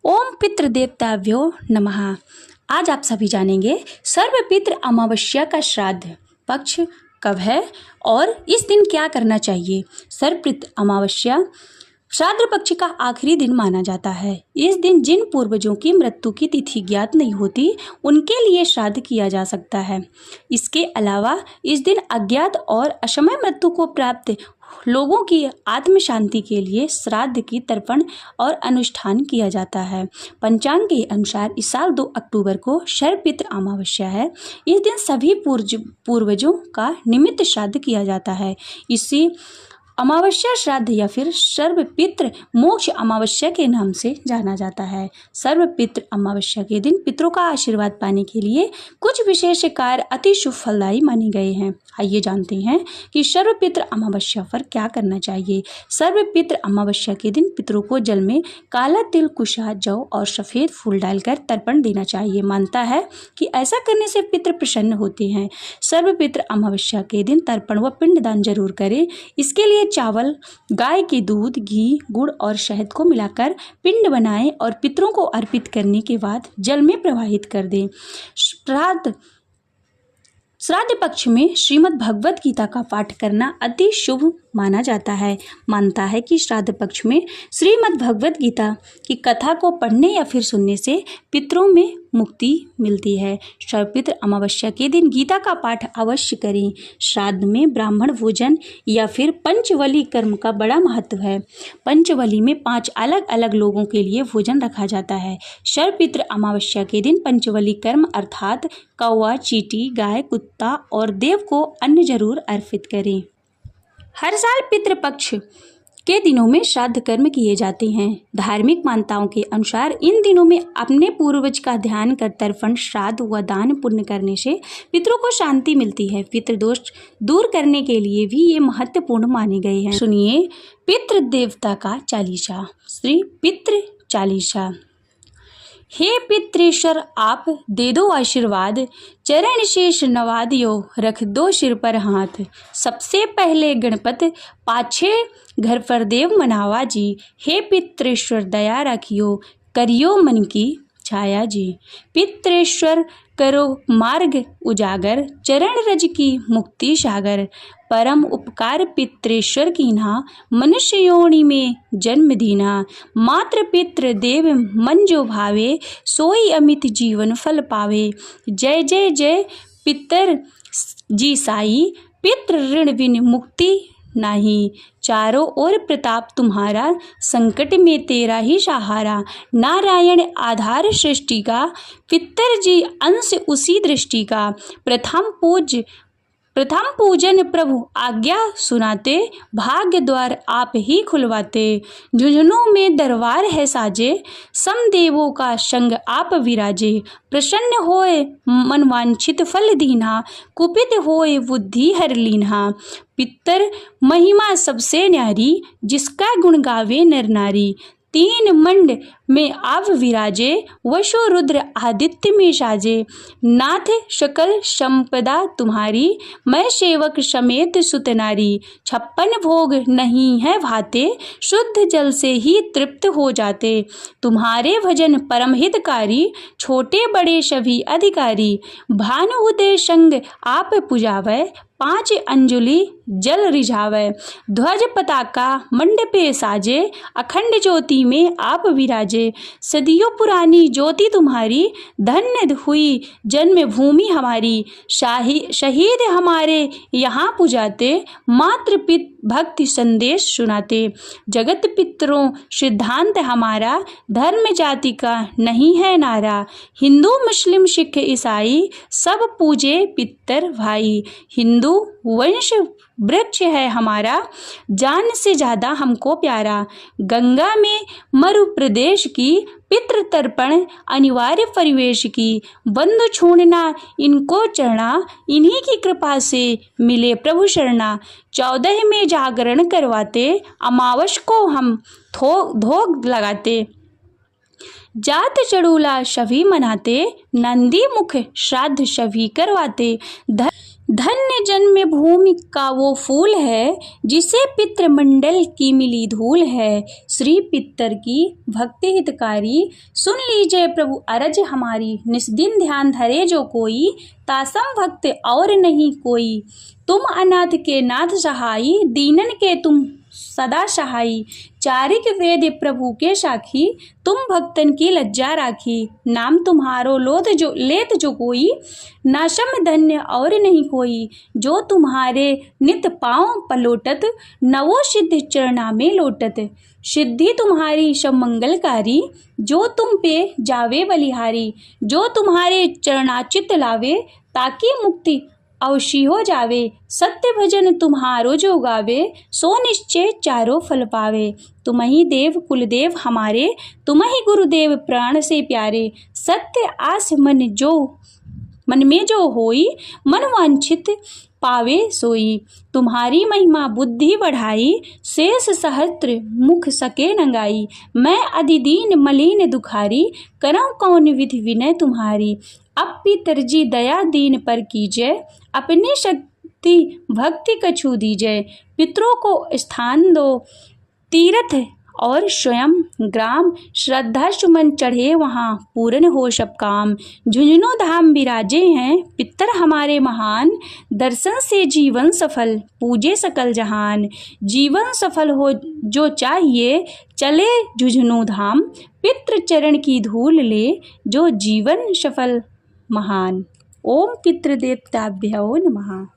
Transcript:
ओम पितृदेवताभ्यो नमः। आज आप सभी जानेंगे सर्वपितृ अमावस्या का श्राद्ध पक्ष कब है और इस दिन क्या करना चाहिए। सर्वपितृ अमावस्या श्राद्ध पक्ष का आखिरी दिन माना जाता है। इस दिन जिन पूर्वजों की मृत्यु की तिथि ज्ञात नहीं होती उनके लिए श्राद्ध किया जा सकता है। इसके अलावा इस दिन अज्ञात और असमय मृत्यु को प्राप्त लोगों की आत्म शांति के लिए श्राद्ध की तर्पण और अनुष्ठान किया जाता है। पंचांग के अनुसार इस साल 2 अक्टूबर को सर्वपितृ अमावस्या है। इस दिन सभी पूर्वजों का निमित्त श्राद्ध किया जाता है। इसी अमावस्या श्राद्ध या फिर सर्वपितृ मोक्ष अमावस्या के नाम से जाना जाता है। सर्वपितृ अमावस्या के दिन पितरों का आशीर्वाद पाने के लिए कुछ विशेष कार्य अति शुभ फलदायी माने गए हैं। आइए जानते हैं कि सर्वपितृ अमावस्या पर क्या करना चाहिए। सर्वपितृ अमावस्या के दिन पितरों को जल में काला तिल, कुशा, जौ और सफ़ेद फूल डालकर तर्पण देना चाहिए। मानता है कि ऐसा करने से पितृ प्रसन्न होते हैं। सर्वपितृ अमावस्या के दिन तर्पण व पिंडदान जरूर करें। इसके लिए चावल, गाय के दूध, घी, गुड़ और शहद को मिलाकर पिंड बनाएं और पितरों को अर्पित करने के बाद जल में प्रवाहित कर दें। श्राद्ध पक्ष में श्रीमद् भगवत गीता का पाठ करना अति शुभ माना जाता है। मानता है कि श्राद्ध पक्ष में श्रीमद् भगवत गीता की कथा को पढ़ने या फिर सुनने से पितरों में मुक्ति मिलती है। सर्वपितृ अमावस्या के दिन गीता का पाठ अवश्य करें। श्राद्ध में ब्राह्मण भोजन या फिर पंचवली कर्म का बड़ा महत्व है। पंचवली में 5 अलग अलग लोगों के लिए भोजन रखा जाता है। सर्वपितृ अमावस्या के दिन पंचवली कर्म अर्थात कौवा, चींटी, गाय, कुत्ता और देव को अन्न जरूर अर्पित करें। हर साल पितृपक्ष के दिनों में श्राद्ध कर्म किए जाते हैं। धार्मिक मान्यताओं के अनुसार इन दिनों में अपने पूर्वज का ध्यान कर तर्पण, श्राद्ध व दान पुण्य करने से पितरों को शांति मिलती है। पितृदोष दूर करने के लिए भी ये महत्वपूर्ण माने गए हैं। सुनिए पितृ देवता का चालीसा। श्री पितृ चालीसा। हे पितृश्वर, आप दे दो आशीर्वाद, चरण शेष नवा दियो, रख दो सिर पर हाथ। सबसे पहले गणपत, पाछे घर पर देव मनावा जी। हे पितृश्वर दया रखियो, करियो मन की छाया जी। पितृश्वर करो मार्ग उजागर, चरण रज की मुक्ति सागर। परम उपकार पितृश्वर कीन्हा, मनुष्य योनि में जन्म दीना। मात्र पितृ देव मन जो भावे, सोई अमित जीवन फल पावे। जय जय जय पितर जी साई, पितृ ऋण बिन मुक्ति नाही। चारों ओर प्रताप तुम्हारा, संकट में तेरा ही सहारा। नारायण आधार सृष्टि का, पितर जी अंश उसी दृष्टि का। प्रथम पूजन प्रभु आज्ञा सुनाते, भाग्य द्वार आप ही खुलवाते। झुंझुनों में दरबार है साजे, समदेवों का संग आप विराजे। प्रसन्न होए मनवांछित फल दीन्हा, कुपित होए बुद्धि हर लीन्हा। पितर महिमा सबसे न्यारी, जिसका गुण गावे नर नारी। 3 मंड में आप विराजे, वशो रुद्र आदित्य में साजे। नाथ सकल संपदा तुम्हारी, मैं सेवक समेत सुत नारी। 56 भोग नहीं है भाते, शुद्ध जल से ही तृप्त हो जाते। तुम्हारे भजन परम हितकारी, छोटे बड़े सभी अधिकारी। भानु उदय संग आप पुजावै, 5 अंजलि जल रिझावै। ध्वज पताका मंडपे साजे, अखंड ज्योति में आप विराजे। सदियों पुरानी ज्योति तुम्हारी, धन्य हुई जन्म भूमि हमारी। शहीद हमारे यहाँ पुजाते, मात्र पित भक्ति संदेश सुनाते। जगत पितरों सिद्धांत हमारा, धर्म जाति का नहीं है नारा। हिंदू मुस्लिम सिख ईसाई, सब पूजे पितर भाई। हिंदू वंश वृक्ष है हमारा, जान से ज्यादा हमको प्यारा। गंगा में मरु प्रदेश की, पितृ तर्पण अनिवार्य परिवेश की। बंधु छोड़ना इनको चढ़ना, इन्हीं की कृपा से मिले प्रभु शरणा। 14 में जागरण करवाते, अमावस को हम धोग लगाते। जात चड़ूला सभी मनाते, नंदी मुख श्राद्ध सभी करवाते। धन्य जन्म भूमि का वो फूल है जिसे पितृमंडल की मिली धूल है। श्री पितर की भक्ति हितकारी, सुन लीजिए प्रभु अरज हमारी। निस्दिन ध्यान धरे जो कोई, तासम भक्त और नहीं कोई। तुम अनाथ के नाथ सहाई, दीनन के तुम सदा सहाई। चारिक वेद प्रभु के साखी, तुम भक्तन की लज्जा राखी। नाम तुम्हारो लेत जो कोई, नाशम धन्य और नहीं कोई। जो तुम्हारे नित पाँव पलोटत, नवो सिद्ध चरणा में लोटत। सिद्धि तुम्हारी सब मंगलकारी, जो तुम पे जावे बलिहारी। जो तुम्हारे चरणाचित लावे, ताकि मुक्ति अवश्य हो जावे। सत्य भजन तुम्हारो जो गावे, सो निश्चय चारों फल पावे। तुम ही देव कुलदेव हमारे, तुम ही गुरुदेव प्राण से प्यारे। सत्य आस मन में जो होई, मन वांछित पावे सोई। तुम्हारी महिमा बुद्धि बढ़ाई, शेष सहस्त्र मुख सके नंगाई। मैं अधिदीन मलिन दुखारी, करऊं कौन विधि विनय तुम्हारी। अब पितरजी दया दीन पर कीजय, अपनी शक्ति भक्ति कछु दीजय। पितरों को स्थान दो तीर्थ और स्वयं ग्राम, श्रद्धा सुमन चढ़े वहाँ पूर्ण हो सब काम। झुंझुनू धाम विराजे हैं पितर हमारे महान, दर्शन से जीवन सफल पूजे सकल जहान। जीवन सफल हो जो चाहिए, चले झुंझुनू धाम। पितृ चरण की धूल ले, जो जीवन सफल महान। ओम पितृदेवताभ्यो नमः।